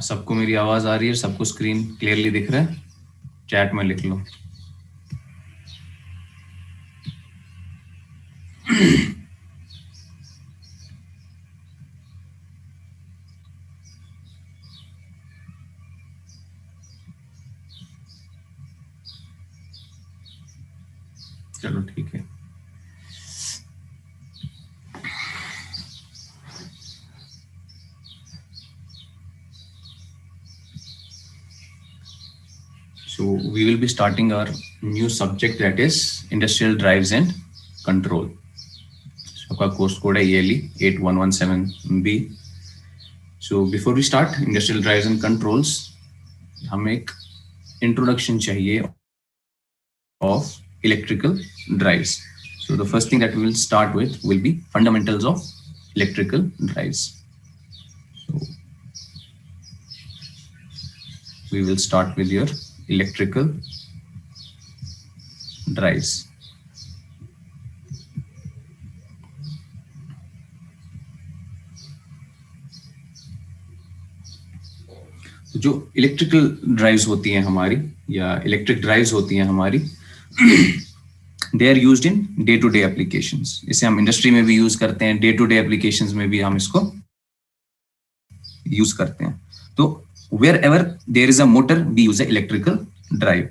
सबको मेरी आवाज आ रही है? सबको स्क्रीन क्लियरली दिख रहा है? चैट में लिख लो। चलो ठीक है। So we will be starting our new subject, that is industrial drives and control. So आपका कोर्स कोड है ELE 8117B. So before we start industrial drives and controls, हमें एक introduction चाहिए of electrical drives. So the first thing that we will start with will be fundamentals of electrical drives. So we will start with your electrical drives. जो electrical drives होती हैं हमारी या electric drives होती हैं हमारी, they are used in day to day applications. इसे हम इंडस्ट्री में भी यूज करते हैं, डे टू डे एप्लीकेशंस में भी हम इसको यूज करते हैं. तो wherever there is a motor we use a electrical drive.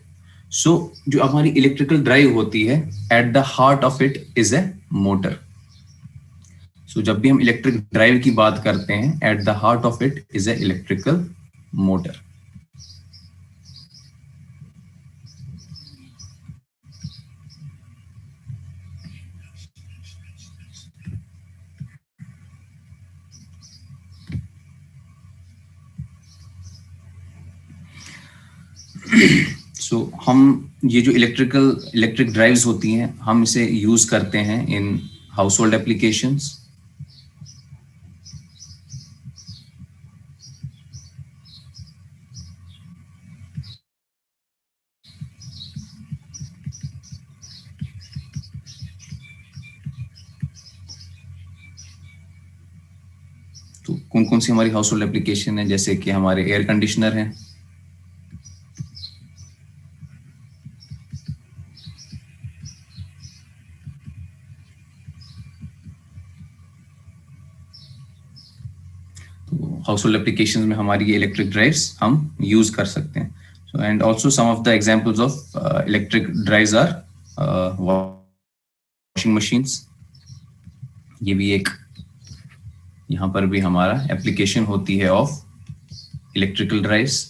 So जो हमारी इलेक्ट्रिकल ड्राइव होती है, at the heart of it is a motor. So जब भी हम इलेक्ट्रिक ड्राइव की बात करते हैं, at the heart of it is a electrical motor. So हम ये जो इलेक्ट्रिक ड्राइव्स होती हैं, हम इसे यूज करते हैं इन हाउस होल्ड एप्लीकेशंस. तो कौन कौन सी हमारी हाउस होल्ड एप्लीकेशन है, जैसे कि हमारे एयर कंडीशनर हैं, तो हाउस होल्ड एप्लीकेशन में हमारी ये इलेक्ट्रिक ड्राइव्स हम यूज कर सकते हैं. So and also some of the examples of electric drives are washing machines. ये भी एक, यहाँ पर भी हमारा एप्लीकेशन होती है ऑफ इलेक्ट्रिकल ड्राइव्स.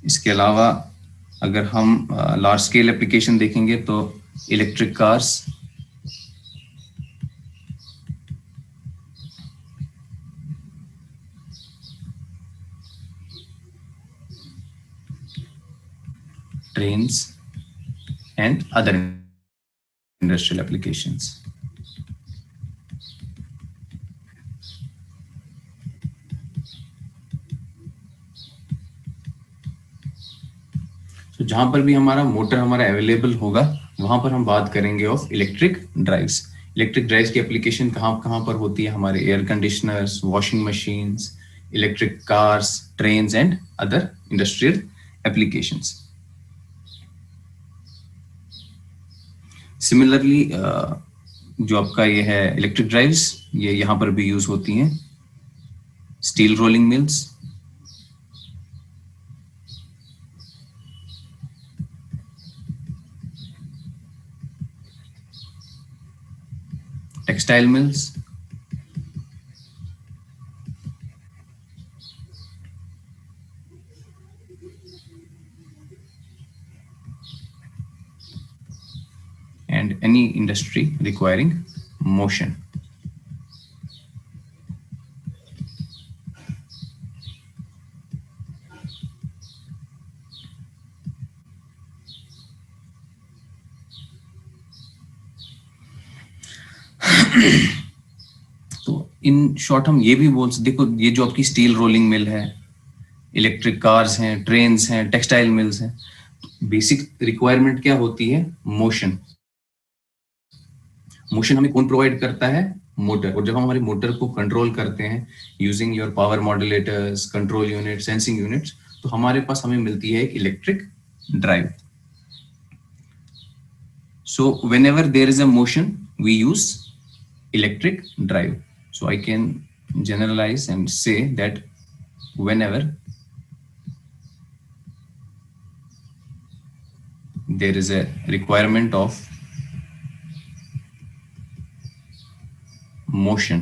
इसके अलावा अगर हम लार्ज स्केल एप्लीकेशन देखेंगे तो electric cars, trains and other industrial applications. तो जहां पर भी हमारा मोटर हमारा अवेलेबल होगा, वहां पर हम बात करेंगे of electric drives. Electric drives की एप्लीकेशन कहाँ कहाँ पर होती है? हमारे air conditioners, washing machines, electric cars, trains and other industrial applications. Similarly जो आपका ये है इलेक्ट्रिक ड्राइव्स, ये यहाँ पर भी यूज होती हैं. Steel rolling mills, textile mills, and any industry requiring motion. तो इन शॉर्ट हम ये भी बोल सकते, देखो ये जो आपकी स्टील रोलिंग मिल है, इलेक्ट्रिक कार्स हैं, ट्रेन्स हैं, टेक्सटाइल मिल्स हैं, बेसिक रिक्वायरमेंट क्या होती है? मोशन. मोशन हमें कौन प्रोवाइड करता है? मोटर. और जब हम हमारी मोटर को कंट्रोल करते हैं using your power modulators, control unit, sensing units, तो हमारे पास हमें मिलती है एक electric drive. So whenever there is a motion, we use electric drive. So I can generalize and say that whenever there is a requirement of motion,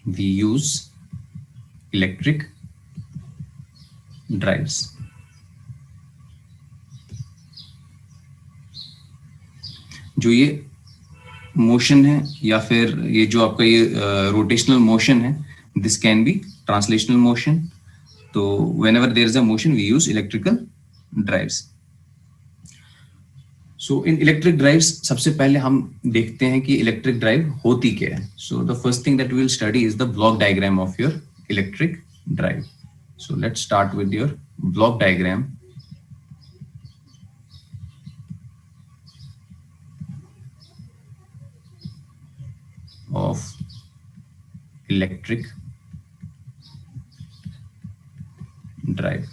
we use electric drives. जो ये motion है या फिर ये जो आपका ये rotational motion है, this can be translational motion. तो whenever there is a motion, we use electrical drives. So in electric drives सबसे पहले हम देखते हैं कि इलेक्ट्रिक ड्राइव होती क्या है. So the first thing that we will study is the block diagram of your electric drive. So let's start with your block diagram. Of electric drive.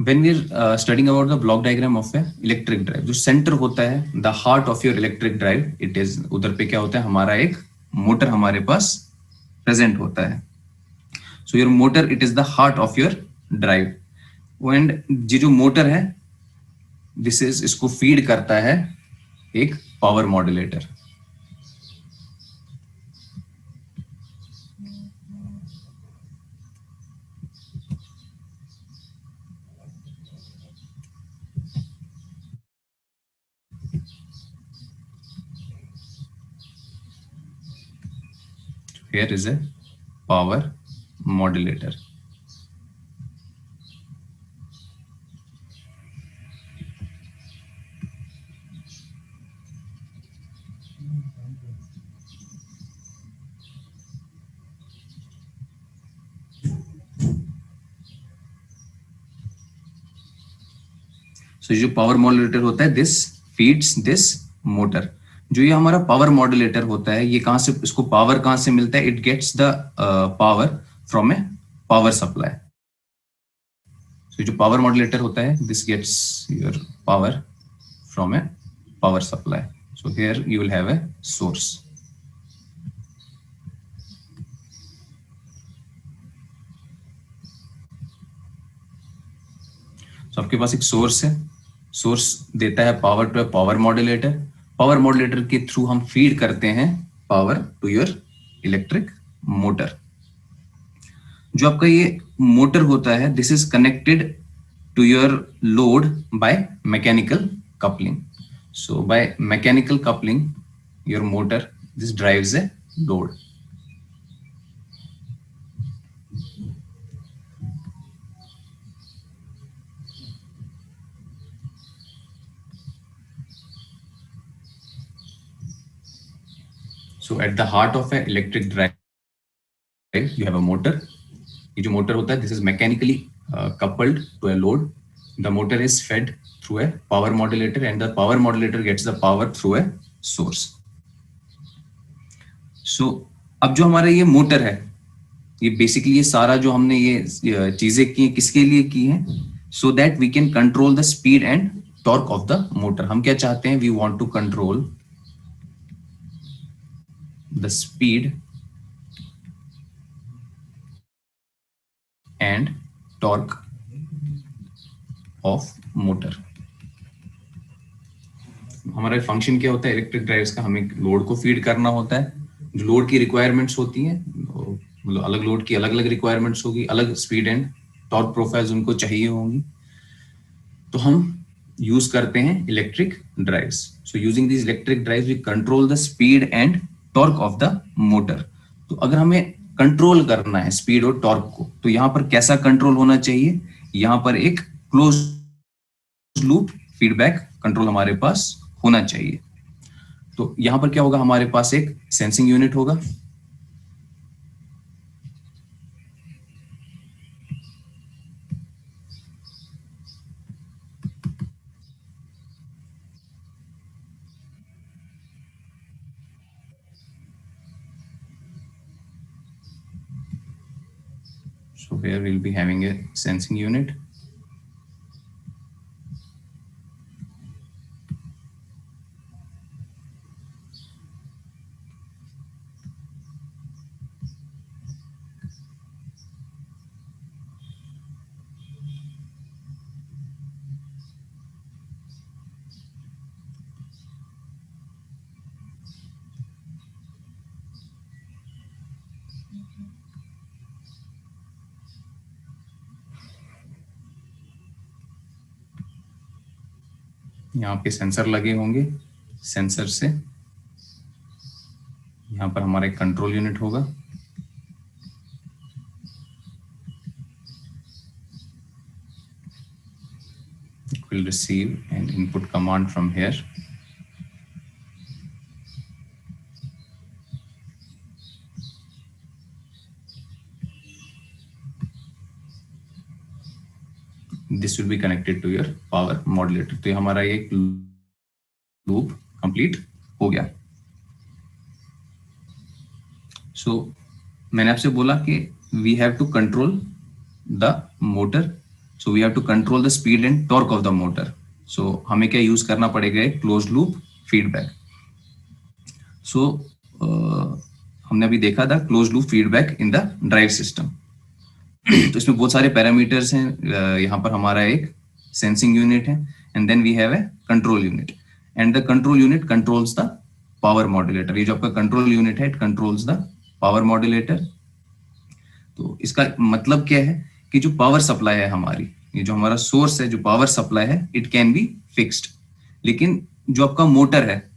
when we're studying about the block diagram of a electric drive, जो centre होता है, the heart of your electric drive, it is, उधर पे क्या होता है, हमारा एक मोटर हमारे पास प्रेजेंट होता है. So your motor, it is the heart of your drive. And ये जो मोटर है, this is, इसको फीड करता है एक power modulator. Here is a power modulator. So जो पावर मॉड्यूलेटर होता है, दिस फीड्स दिस मोटर. जो ये हमारा पावर मॉड्यूलेटर होता है, ये कहां से, इसको पावर कहां से मिलता है? It gets the power from a power supply. So जो पावर मॉड्यूलेटर होता है, this gets your power from a power supply. So here you will have a source. तो आपके पास एक सोर्स है, सोर्स देता है power to a power modulator. Power modulator के थ्रू हम फीड करते हैं power to your electric motor. जो आपका ये मोटर होता है, this is connected to your load by mechanical coupling. So by mechanical coupling your motor, this drives a load. So at the heart of an electric drive, you have a motor. ये जो motor होता है, this is mechanically coupled to a load. The motor is fed through a power modulator, and the power modulator gets the power through a source. So अब जो हमारा ये motor है, ये बेसिकली ये सारा जो हमने ये चीजें की किसके लिए की हैं? So that we can control the speed and torque of the motor. हम क्या चाहते हैं? We want to control the speed and torque of motor. हमारा फंक्शन क्या होता है इलेक्ट्रिक ड्राइव्स का? हमें लोड को फीड करना होता है. जो लोड की रिक्वायरमेंट्स होती हैं, मतलब अलग लोड की अलग अलग रिक्वायरमेंट्स होगी, अलग स्पीड एंड टॉर्क प्रोफाइल्स उनको चाहिए होंगी. तो हम यूज करते हैं electric drives. So using this electric drives we control the speed and torque of the motor. तो अगर हमें कंट्रोल करना है स्पीड और टॉर्क को, तो यहां पर कैसा कंट्रोल होना चाहिए? यहां पर एक क्लोज लूप फीडबैक कंट्रोल हमारे पास होना चाहिए. तो यहां पर क्या होगा? हमारे पास एक सेंसिंग यूनिट होगा. So here we'll be having a sensing unit. यहाँ पे सेंसर लगे होंगे. सेंसर से यहाँ पर हमारा एक कंट्रोल यूनिट होगा. It will receive an input command from here. This will be connected to your power modulator. तो ये हमारा एक लूप कंप्लीट हो गया. मैंने आपसे बोला कि we have to control the motor. So we have to control the speed and torque of the motor. So हमें क्या यूज करना पड़ेगा, क्लोज लूप फीडबैक. सो हमने अभी देखा था close loop feedback in the drive system. तो इसमें बहुत सारे पैरामीटर्स हैं. यहाँ पर हमारा एक सेंसिंग यूनिट है, and then we have a control unit, and the control unit controls the power modulator. ये जो आपका कंट्रोल यूनिट है, it controls the power modulator. तो इसका मतलब क्या है कि जो पावर सप्लाई है हमारी, ये जो हमारा सोर्स है, जो पावर सप्लाई है, इट कैन बी फिक्स्ड. लेकिन जो आपका मोटर है,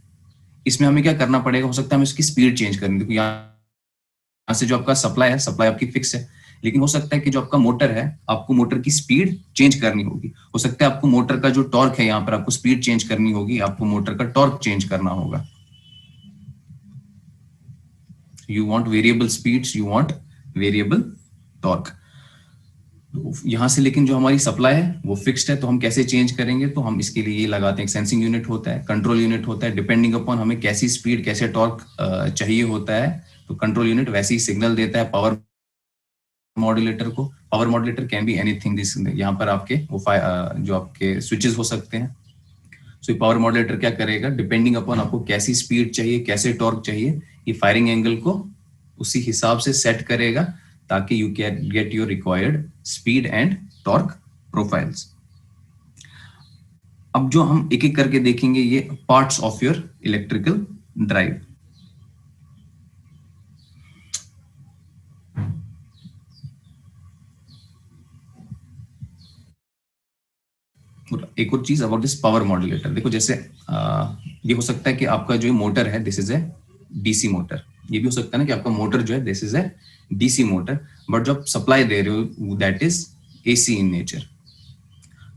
इसमें हमें क्या करना पड़ेगा, हो सकता है हमें इसकी स्पीड चेंज करनी. देखो यहाँ से जो आपका सप्लाई है, सप्लाई आपकी फिक्स है, लेकिन हो सकता है कि जो आपका मोटर है, आपको मोटर की स्पीड चेंज करनी होगी. हो सकता है आपको मोटर का जो टॉर्क है, यहाँ पर आपको स्पीड चेंज करनी होगी, आपको मोटर का टॉर्क चेंज करना होगा. You want variable speeds, you want variable torque. यहाँ से लेकिन जो हमारी सप्लाई है वो फिक्स्ड है, तो हम कैसे चेंज करेंगे, तो हम इसके लिए ये लगाते हैं. सेंसिंग यूनिट होता है, कंट्रोल यूनिट होता है. डिपेंडिंग अपॉन हमें कैसी स्पीड, कैसे टॉर्क चाहिए होता है, तो कंट्रोल यूनिट वैसे ही सिग्नल देता है पावर मॉड्यूलेटर को. Power modulator can be anything. This यहाँ पर आपके वो जो आपके स्विचेस हो सकते हैं. सो पावर मॉड्यूलेटर क्या करेगा, डिपेंडिंग अपॉन आपको कैसी स्पीड चाहिए, कैसे टॉर्क चाहिए, ये फायरिंग एंगल को उसी हिसाब से सेट करेगा, ताकि you can get your required speed and torque profiles. अब जो हम एक एक करके देखेंगे, ये parts of your electrical drive. एक और चीज अबाउट दिस पावर मॉड्यूलेटर. देखो जैसे ये हो सकता है कि आपका जो मोटर है, this is a DC motor. ये भी हो सकता है ना कि आपका मोटर जो है, this is a DC motor, but जो आप सप्लाई दे रहे हो, that is AC in nature.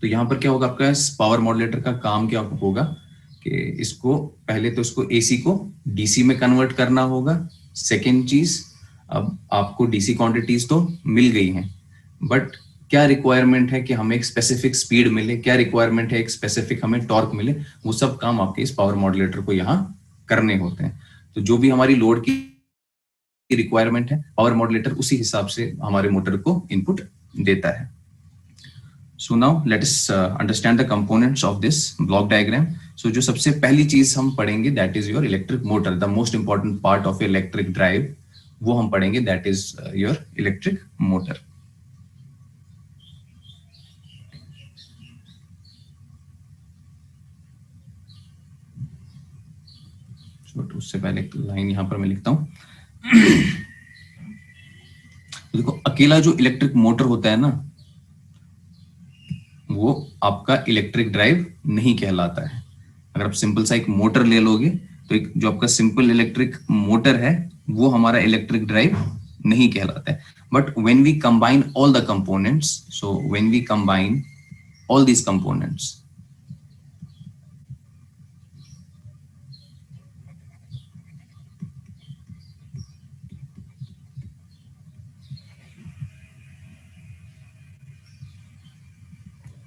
तो यहाँ पर क्या होगा, आपका पावर मॉड्यूलेटर का काम क्या होगा कि इसको पहले तो इसको एसी को डीसी में कन्वर्ट करना होगा. सेकेंड चीज, अब आपको डीसी क्वांटिटीज तो मिल गई हैं, बट क्या रिक्वायरमेंट है कि हमें एक स्पेसिफिक स्पीड मिले, क्या रिक्वायरमेंट है एक स्पेसिफिक हमें टॉर्क मिले, वो सब काम आपके इस पावर मॉड्यूलेटर को यहाँ करने होते हैं. तो जो भी हमारी लोड की रिक्वायरमेंट है, पावर मॉड्यूलेटर उसी हिसाब से हमारे मोटर को इनपुट देता है. So now let us understand the components of this block diagram. So जो सबसे पहली चीज हम पढ़ेंगे, that is your electric motor, the most important part of electric drive, वो हम पढ़ेंगे, that is your electric motor. तो उससे पहले एक लाइन यहाँ पर मैं लिखता हूँ. देखो अकेला जो इलेक्ट्रिक मोटर होता है ना, वो आपका इलेक्ट्रिक ड्राइव नहीं कहलाता है. अगर आप सिंपल सा एक मोटर ले लोगे, तो एक जो आपका सिंपल इलेक्ट्रिक मोटर है, वो हमारा इलेक्ट्रिक ड्राइव नहीं कहलाता है. But when we combine all the components, so when we combine all these components,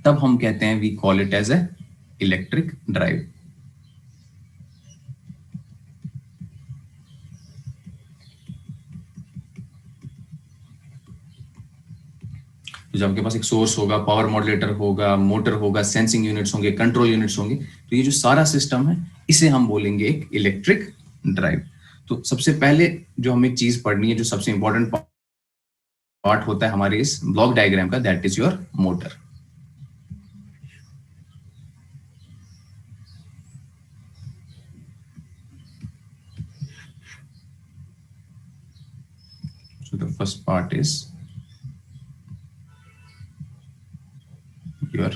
तब हम कहते हैं we call it as a electric drive. जब आपके पास एक सोर्स होगा, पावर मॉड्यूलेटर होगा, मोटर होगा, सेंसिंग यूनिट्स होंगे, कंट्रोल यूनिट्स होंगे, तो ये जो सारा सिस्टम है, इसे हम बोलेंगे एक इलेक्ट्रिक ड्राइव. तो सबसे पहले जो हमें चीज पढ़नी है, जो सबसे इंपॉर्टेंट पार्ट होता है हमारे इस ब्लॉक डायग्राम का, that is your motor. So the first part is your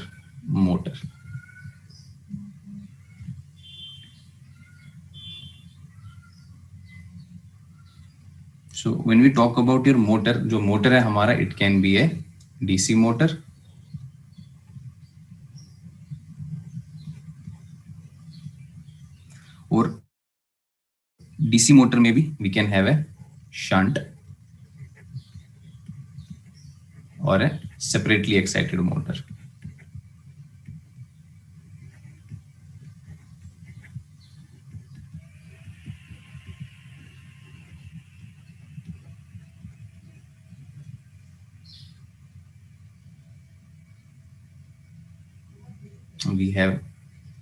motor. So when we talk about your motor, जो मोटर है हमारा, it can be a DC motor, और DC मोटर में भी we can have a shunt और a separately excited motor. we have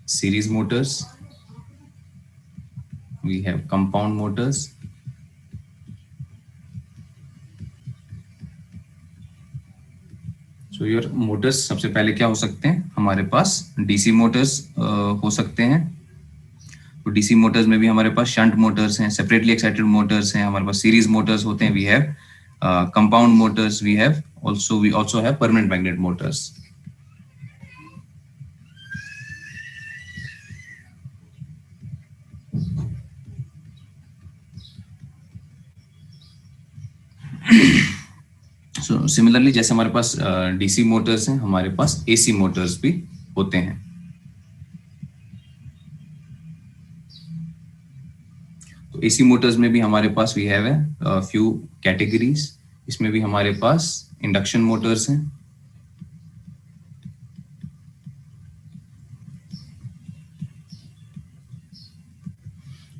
series motors, we have compound motors, so your Motors सबसे पहले क्या हो सकते हैं, हमारे पास डीसी मोटर्स हो सकते हैं। तो डीसी मोटर्स में भी हमारे पास शंट मोटर्स हैं, सेपरेटली एक्साइटेड मोटर्स हैं, हमारे पास सीरीज मोटर्स होते हैं, we have compound motors, we also have permanent magnet motors. So similarly जैसे हमारे पास डीसी मोटर्स हैं, हमारे पास एसी मोटर्स भी होते हैं। तो एसी मोटर्स में भी हमारे पास we have a few categories. इसमें भी हमारे पास इंडक्शन मोटर्स हैं,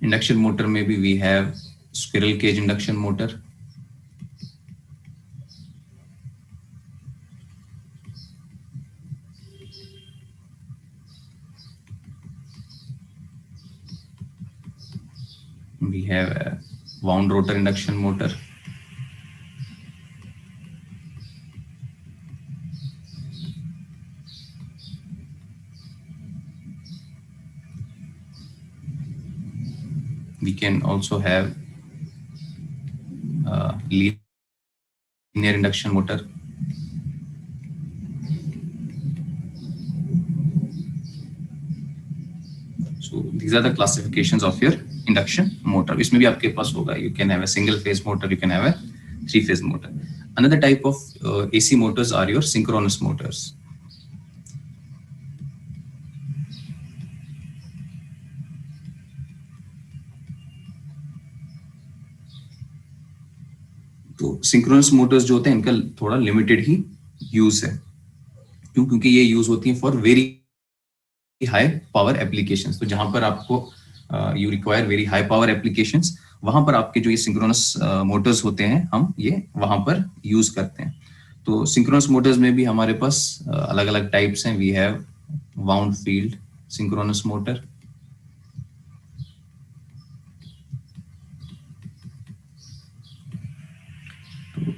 इंडक्शन मोटर में भी we have squirrel cage induction motor, we have a wound rotor induction motor, we can also have linear induction motor, so these are the classifications of your induction motor. इसमें भी आपके पास होगा, you can have a single phase motor, you can have a 3-phase motor. Another type of AC motors are your synchronous motors. तो synchronous Motors जो होते हैं इनका थोड़ा लिमिटेड ही यूज है, क्यों? क्योंकि ये यूज होती है for very high power applications. तो जहां पर आपको you require very high power applications, वहां पर आपके जो ये सिंक्रोनस मोटर्स होते हैं हम ये वहां पर यूज करते हैं। तो सिंक्रोनस मोटर्स में भी हमारे पास अलग अलग टाइप्स हैं। We have wound field synchronous motor,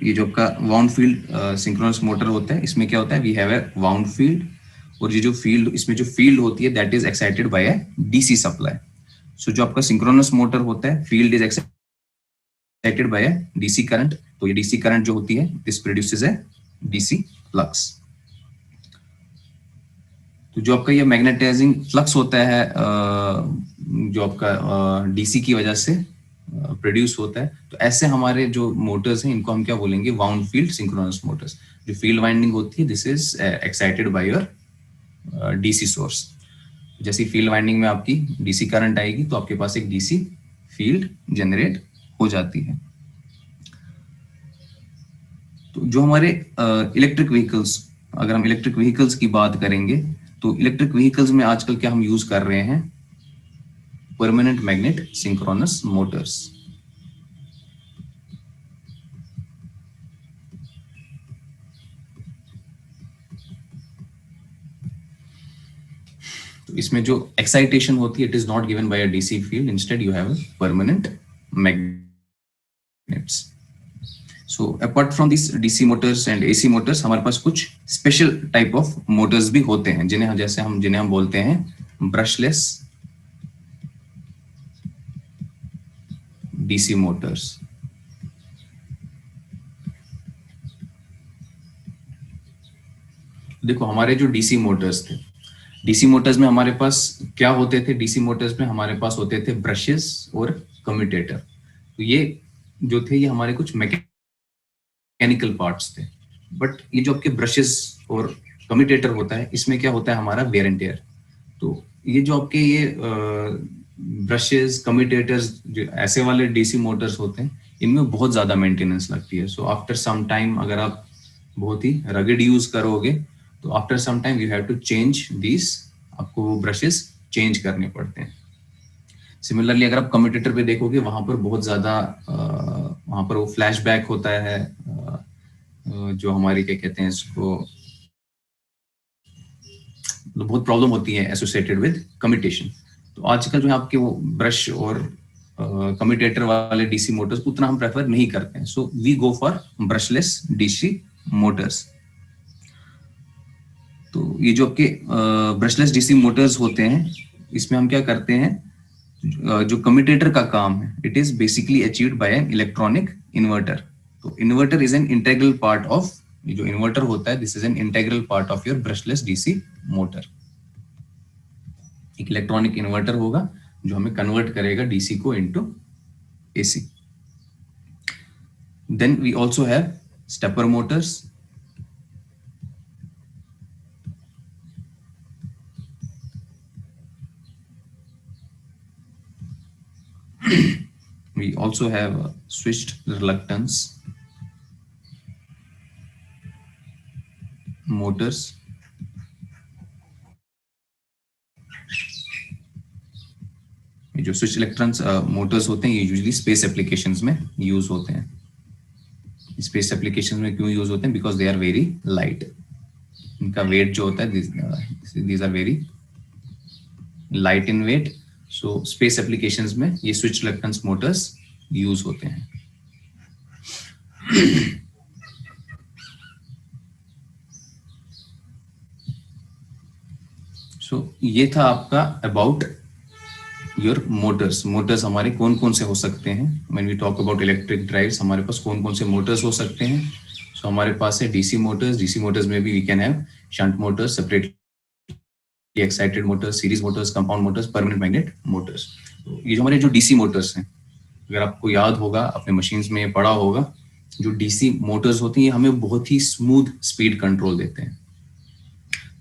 ये जो आपका वाउंड फील्ड सिंक्रोनस मोटर होता है, इसमें क्या होता है, we have a wound field, और ये जो फील्ड, इसमें जो फील्ड होती है that is excited by a DC supply. So जो आपका सिंक्रोनस मोटर होता है, field is excited by a DC current. तो ये डीसी करंट जो होती है this produces a DC flux. तो जो आपका ये मैग्नेटाइजिंग फ्लक्स होता है जो आपका डीसी की वजह से प्रोड्यूस होता है, तो ऐसे हमारे जो मोटर्स हैं इनको हम क्या बोलेंगे, वाउंड फील्ड सिंक्रोनस मोटर्स। जो फील्ड वाइंडिंग होती है this is excited by your DC source. जैसे फील्ड वाइंडिंग में आपकी डीसी करंट आएगी तो आपके पास एक डीसी फील्ड जनरेट हो जाती है। तो जो हमारे इलेक्ट्रिक व्हीकल्स, अगर हम इलेक्ट्रिक व्हीकल्स की बात करेंगे तो इलेक्ट्रिक व्हीकल्स में आजकल क्या हम यूज कर रहे हैं, परमानेंट मैग्नेट सिंक्रोनस मोटर्स। तो इसमें जो एक्साइटेशन होती है it is not given by a DC field, instead you have permanent magnets. So apart from this DC Motors and AC Motors, हमारे पास कुछ स्पेशल टाइप ऑफ मोटर्स भी होते हैं जिन्हें हम बोलते हैं ब्रशलेस डीसी मोटर्स। देखो हमारे जो डीसी मोटर्स थे, डीसी मोटर्स में हमारे पास क्या होते थे, डीसी मोटर्स में हमारे पास होते थे ब्रशेस और कम्यूटेटर। तो ये जो थे ये हमारे कुछ मैकेनिकल पार्ट्स थे। बट ये जो आपके ब्रशेस और कम्यूटेटर होता है, इसमें क्या होता है हमारा वेयर एंड टेयर। तो ये जो आपके ये ब्रशेस कम्यूटेटर्स जो ऐसे वाले डीसी मोटर्स होते हैं, इनमें बहुत ज्यादा मेंटेनेंस लगती है। सो आफ्टर सम टाइम अगर आप बहुत ही रगड यूज करोगे तो after some time you have to change this, आपको वो ब्रशेस चेंज करने पड़ते हैं। सिमिलरली अगर आप कम्यूटेटर पे देखोगे वहां पर बहुत ज्यादा वहां पर वो फ्लैशबैक होता है, जो हमारी क्या कहते हैं इसको, तो बहुत प्रॉब्लम होती है एसोसिएटेड विद कम्यूटेशन। तो आजकल जो है आपके वो ब्रश और कम्यूटेटर वाले डीसी मोटर्स उतना हम प्रेफर नहीं करते हैं, so we go for brushless DC motors. तो ये जो आपके ब्रशलेस डीसी मोटर्स होते हैं, इसमें हम क्या करते हैं, जो कम्यूटेटर का काम है it is basically achieved by an electronic inverter. तो inverter is an integral part of, ये जो इन्वर्टर होता है this is an integral part of your brushless DC motor. एक इलेक्ट्रॉनिक इन्वर्टर होगा जो हमें कन्वर्ट करेगा डीसी को into AC. Then we also have stepper motors. We also have switched reluctance motors. ये जो स्विच इलेक्ट्रॉन्स मोटर्स होते हैं ये यूजुअली स्पेस एप्लीकेशंस में यूज होते हैं। स्पेस एप्लीकेशंस में क्यों यूज होते हैं? Because they are very light. इनका वेट जो होता है these are very light in weight, so space applications में ये स्विच इलेक्ट्रॉन्स मोटर्स यूज होते हैं। सो ये था आपका अबाउट योर मोटर्स। मोटर्स हमारे कौन कौन से हो सकते हैं? When we talk about electric drives हमारे पास कौन कौन से मोटर्स हो सकते हैं? सो हमारे पास है डीसी मोटर्स। डीसी मोटर्स में भी we can have shunt motors, separately excited motors, series motors, compound motors, permanent magnet motors. तो ये जो हमारे जो डीसी मोटर्स हैं, अगर आपको याद होगा अपने मशीन्स में पढ़ा होगा, जो डीसी मोटर्स होती हैं हमें बहुत ही स्मूथ स्पीड कंट्रोल देते हैं।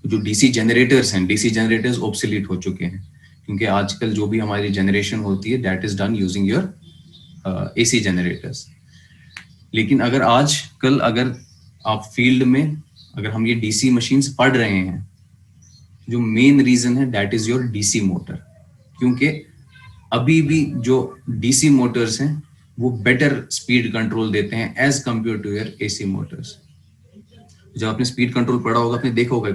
जो डीसी जनरेटर्स हैं, डीसी जनरेटर्स ऑब्सोलीट हो चुके हैं क्योंकि आजकल जो भी हमारी जनरेशन होती है that is done using your AC generators. लेकिन अगर आज कल अगर आप फील्ड में अगर हम ये डीसी मशीन्स पढ़ रहे हैं, जो मेन रीजन है that is your DC motor. क्योंकि अभी भी जो डीसी मोटर्स हैं वो बेटर स्पीड कंट्रोल देते हैं as compare to your AC motors. जब आपने स्पीड कंट्रोल पढ़ा होगा आपने देखा होगा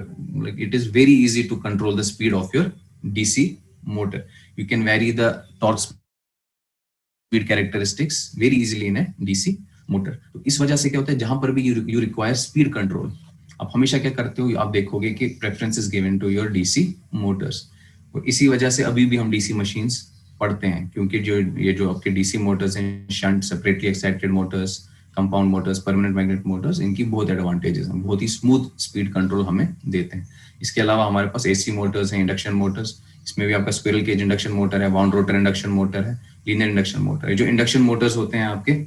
like it is very easy to control the speed of your DC motor. You can vary the torque speed characteristics very easily in a DC motor. तो इस वजह से क्या होता है, जहां पर भी यू रिक्वायर स्पीड कंट्रोल, आप हमेशा क्या करते हो, आप देखोगे कि preference is given to your DC motors. तो इसी वजह से अभी भी हम डीसी मशीन्स पढ़ते हैं क्योंकि ये जो आपके डीसी मोटर्स हैं, shunt, separately excited Motors, compound motors, permanent magnet Motors, इनकी बहुत एडवांटेजेस हैं, बहुत ही स्मूथ स्पीड कंट्रोल हमें देते हैं। इसके अलावा हमारे पास एसी मोटर्स हैं, इंडक्शन मोटर्स, इसमें भी आपका स्क्विरल केज इंडक्शन मोटर है, वाउंड रोटर इंडक्शन मोटर है, लीनियर इंडक्शन मोटर है। जो इंडक्शन मोटर्स होते हैं आपके,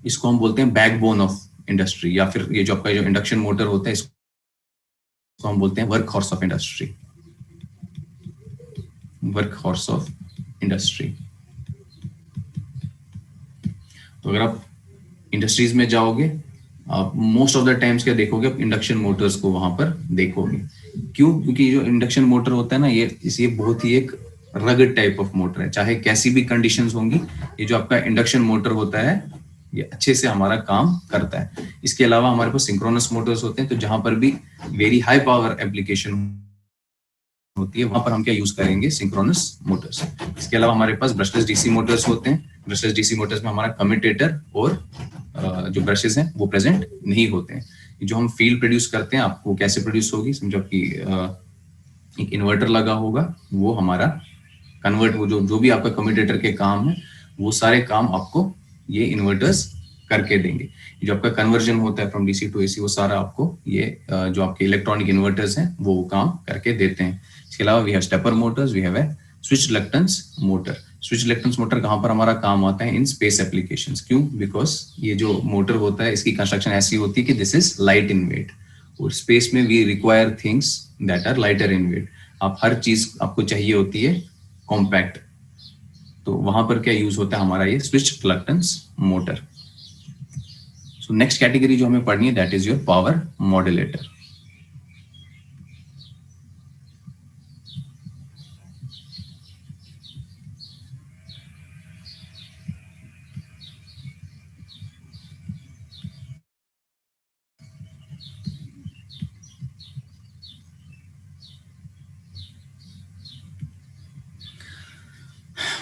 इसको हम बोलते हैं बैकबोन ऑफ इंडस्ट्री, या फिर ये जो आपका जो इंडक्शन मोटर होता है इसको हम बोलते हैं work horse of industry, work horse of industry. तो अगर आप इंडस्ट्रीज में जाओगे आप मोस्ट ऑफ द टाइम्स क्या देखोगे, आप इंडक्शन मोटर्स को वहां पर देखोगे। क्यों? क्योंकि जो इंडक्शन मोटर होता है ना ये बहुत ही एक रगड टाइप ऑफ मोटर है, चाहे कैसी भी कंडीशंस होंगी ये जो आपका इंडक्शन मोटर होता है ये अच्छे से हमारा काम करता है। इसके अलावा हमारे पास सिंक्रोनस मोटर्स होते हैं, तो जहां पर भी वेरी हाई पावर एप्लीकेशन होती है वहां पर हम क्या यूज करेंगे, सिंक्रोनस मोटर्स। इसके अलावा हमारे पास ब्रशलेस डीसी मोटर्स होते हैं। ब्रशलेस डीसी मोटर्स में हमारा कम्यूटेटर और जो ब्रशेस हैं वो प्रेजेंट नहीं होते हैं। जो हम फील्ड प्रोड्यूस करते हैं आपको कैसे प्रोड्यूस होगी, समझो कि एक इन्वर्टर लगा होगा, वो हमारा कन्वर्ट, वो जो भी आपका कम्यूटेटर के काम है वो सारे काम आपको ये इन्वर्टर्स करके देंगे। जो आपका कन्वर्जन होता है फ्रॉम डीसी टू एसी वो सारा आपको ये जो आपके इलेक्ट्रॉनिक इन्वर्टर्स हैं वो काम करके देते हैं। इसके अलावा we have stepper motors, we have a switch reluctance motor. Switch reluctance motor कहां पर हमारा काम आता है, इन स्पेस एप्लीकेशंस। क्यों? बिकॉज ये जो मोटर होता है इसकी कंस्ट्रक्शन ऐसी होती है कि this is light in weight, और स्पेस में we require things that are lighter in weight. आप हर चीज आपको चाहिए होती है कॉम्पैक्ट, तो वहां पर क्या यूज होता है हमारा ये switch reluctance motor. So next category जो हमें पढ़नी है that is your power modulator.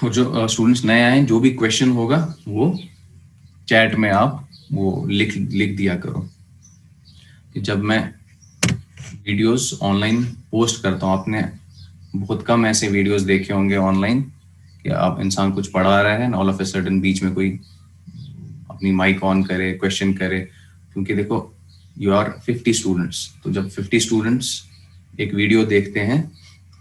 और जो स्टूडेंट्स नए आए, जो भी क्वेश्चन होगा वो चैट में आप वो लिख दिया करो। कि जब मैं वीडियोस ऑनलाइन पोस्ट करता हूँ, आपने बहुत कम ऐसे वीडियोस देखे होंगे ऑनलाइन कि आप इंसान कुछ पढ़ा रहा है, ऑल ऑफ ए सडन बीच में कोई अपनी माइक ऑन करे, क्वेश्चन करे। क्योंकि देखो, यू आर 50 स्टूडेंट्स, तो जब 50 स्टूडेंट्स एक वीडियो देखते हैं,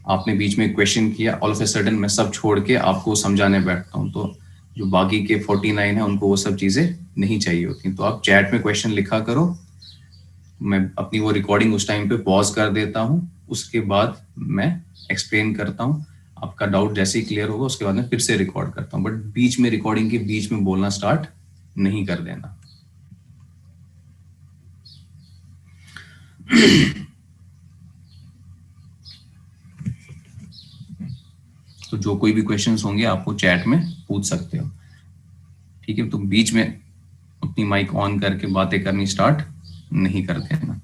आपने बीच में क्वेश्चन किया, ऑल ऑफ ए सडन मैं सब छोड़ के आपको समझाने बैठता हूँ, तो जो बाकी के 49 है उनको वो सब चीजें नहीं चाहिए होती। तो आप चैट में क्वेश्चन लिखा करो, मैं अपनी वो रिकॉर्डिंग उस टाइम पे पॉज कर देता हूँ, उसके बाद मैं एक्सप्लेन करता हूँ। आपका डाउट जैसे ही क्लियर होगा उसके बाद मैं फिर से रिकॉर्ड करता हूँ, बट बीच में रिकॉर्डिंग के बीच में बोलना स्टार्ट नहीं कर देना। तो जो कोई भी क्वेश्चंस होंगे आपको चैट में पूछ सकते हो, ठीक है। तो बीच में अपनी माइक ऑन करके बातें करनी स्टार्ट नहीं कर देना।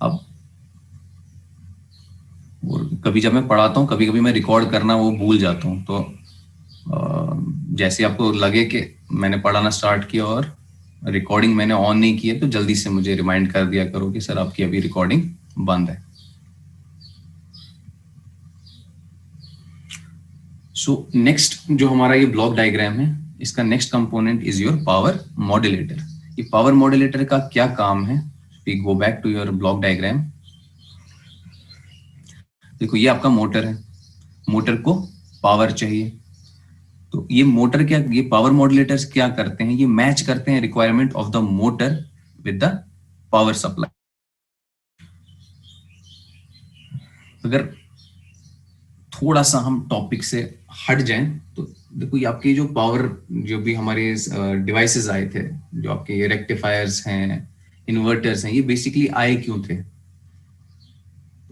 अब कभी जब मैं पढ़ाता हूँ, कभी कभी मैं रिकॉर्ड करना वो भूल जाता हूँ, तो जैसे आपको लगे कि मैंने पढ़ाना स्टार्ट किया और रिकॉर्डिंग मैंने ऑन नहीं की है, तो जल्दी से मुझे रिमाइंड कर दिया करो कि सर आपकी अभी रिकॉर्डिंग बंद है। सो नेक्स्ट जो हमारा ये ब्लॉक डायग्राम है, इसका next component is your power modulator. ये पावर मॉड्यूलेटर का क्या काम है? We go back to your block diagram. देखो, ये आपका मोटर है, मोटर को पावर चाहिए, तो ये मोटर क्या, ये पावर मॉड्यूलेटर्स क्या करते हैं, ये मैच करते हैं requirement of the motor with the power supply. अगर थोड़ा सा हम टॉपिक से हट जाएं, तो देखो ये आपके जो पावर, जो भी हमारे डिवाइसेस आए थे, जो आपके ये रेक्टिफायर्स हैं, इन्वर्टर्स हैं, ये बेसिकली आए क्यों थे?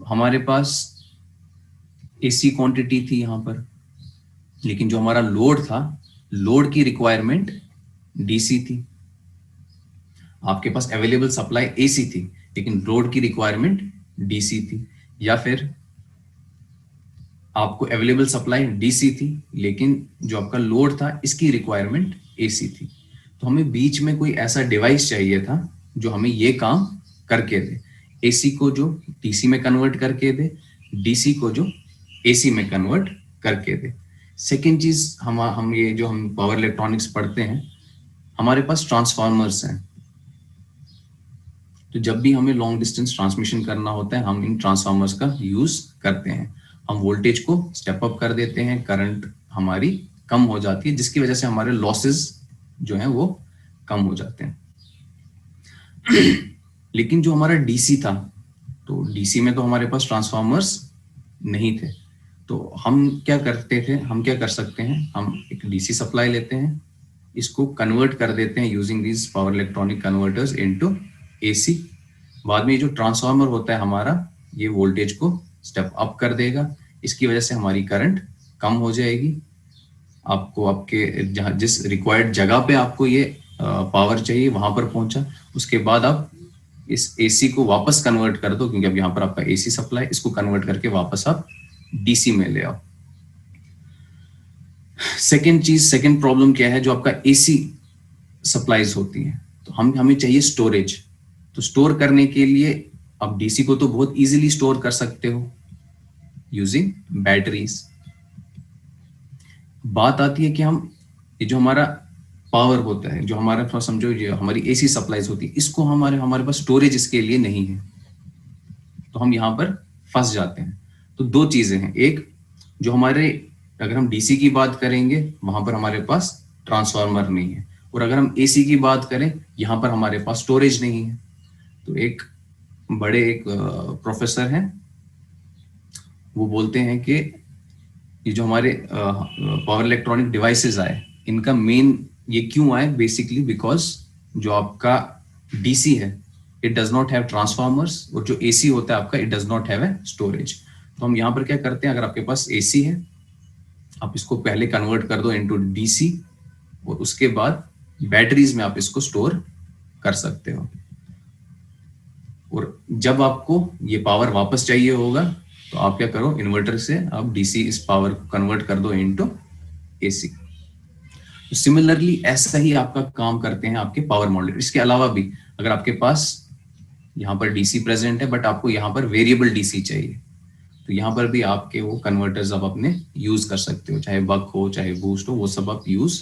हमारे पास एसी क्वांटिटी थी यहाँ पर, लेकिन जो हमारा लोड था, लोड की रिक्वायरमेंट डीसी थी। आपके पास अवेलेबल सप्लाई एसी थी, लेकिन लोड की रिक्वायरमेंट डीसी थी। या फिर आपको अवेलेबल सप्लाई डीसी थी, लेकिन जो आपका लोड था इसकी रिक्वायरमेंट एसी थी। तो हमें बीच में कोई ऐसा डिवाइस चाहिए था जो हमें ये काम करके दे, एसी को जो डीसी में कन्वर्ट करके दे, डीसी को जो एसी में कन्वर्ट करके दे। सेकेंड चीज, हम ये जो हम पावर इलेक्ट्रॉनिक्स पढ़ते हैं, हमारे पास ट्रांसफार्मर्स हैं। तो जब भी हमें लॉन्ग डिस्टेंस ट्रांसमिशन करना होता है, हम इन ट्रांसफार्मर्स का यूज करते हैं। हम वोल्टेज को स्टेप अप कर देते हैं, करंट हमारी कम हो जाती है, जिसकी वजह से हमारे लॉसेस जो हैं वो कम हो जाते हैं। लेकिन जो हमारा डीसी था, तो डीसी में तो हमारे पास ट्रांसफार्मर्स नहीं थे, तो हम क्या करते थे, हम क्या कर सकते हैं, हम एक डीसी सप्लाई लेते हैं, इसको कन्वर्ट कर देते हैं using these power electronic converters into AC. बाद में जो ट्रांसफार्मर होता है हमारा, ये वोल्टेज को स्टेप अप कर देगा, इसकी वजह से हमारी करंट कम हो जाएगी। आपको आपके जहाँ जिस रिक्वायर्ड जगह पे आपको ये पावर चाहिए वहां पर पहुंचा। उसके बाद आप इस एसी को वापस कन्वर्ट कर दो, क्योंकि अब यहाँ पर आपका एसी सप्लाई, इसको कन्वर्ट करके वापस आप डीसी में ले आओ। सेकेंड प्रॉब्लम क्या है, जो आपका एसी सप्लाईज होती है, तो हमें चाहिए स्टोरेज। तो स्टोर करने के लिए आप डीसी को तो बहुत इजीली स्टोर कर सकते हो यूजिंग बैटरीज। बात आती है कि हम ये जो हमारा पावर होता है, जो हमारा थोड़ा समझो, ये हमारी एसी सप्लाईज होती है, इसको हमारे पास स्टोरेज इसके लिए नहीं है, तो हम यहाँ पर फंस जाते हैं। तो दो चीजें हैं, एक जो हमारे, अगर हम डीसी की बात करेंगे वहां पर हमारे पास ट्रांसफार्मर नहीं है, और अगर हम एसी की बात करें यहाँ पर हमारे पास स्टोरेज नहीं है। तो एक प्रोफेसर हैं, वो बोलते हैं कि ये जो हमारे पावर इलेक्ट्रॉनिक डिवाइसेस आए, इनका मेन ये क्यों आए, बेसिकली बिकॉज जो आपका डीसी है, it does not have transformers, और जो एसी होता है आपका, it does not have a storage. तो हम यहाँ पर क्या करते हैं, अगर आपके पास एसी है, आप इसको पहले कन्वर्ट कर दो इनटू डीसी, और उसके बाद बैटरीज में आप इसको स्टोर कर सकते हो। और जब आपको ये पावर वापस चाहिए होगा, तो आप क्या करो, इन्वर्टर से आप डीसी इस पावर कन्वर्ट कर दो इनटू एसी। सिमिलरली ऐसा ही आपका काम करते हैं आपके पावर मॉड्यूलेटर। इसके अलावा भी अगर आपके पास यहाँ पर डीसी प्रेजेंट है बट आपको यहाँ पर वेरिएबल डीसी चाहिए, तो यहाँ पर भी आपके वो कन्वर्टर्स आप अपने यूज कर सकते हो, चाहे बक हो चाहे बूस्ट हो, वो सब आप यूज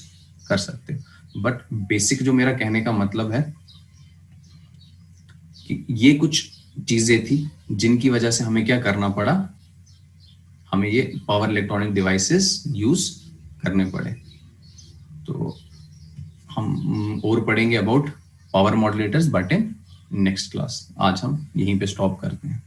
कर सकते हो। बट बेसिक जो मेरा कहने का मतलब है कि ये कुछ चीजें थी जिनकी वजह से हमें क्या करना पड़ा, हमें ये पावर इलेक्ट्रॉनिक डिवाइसेस यूज करने पड़े। तो हम और पढ़ेंगे about power modulators but in next class. आज हम यहीं पे स्टॉप करते हैं।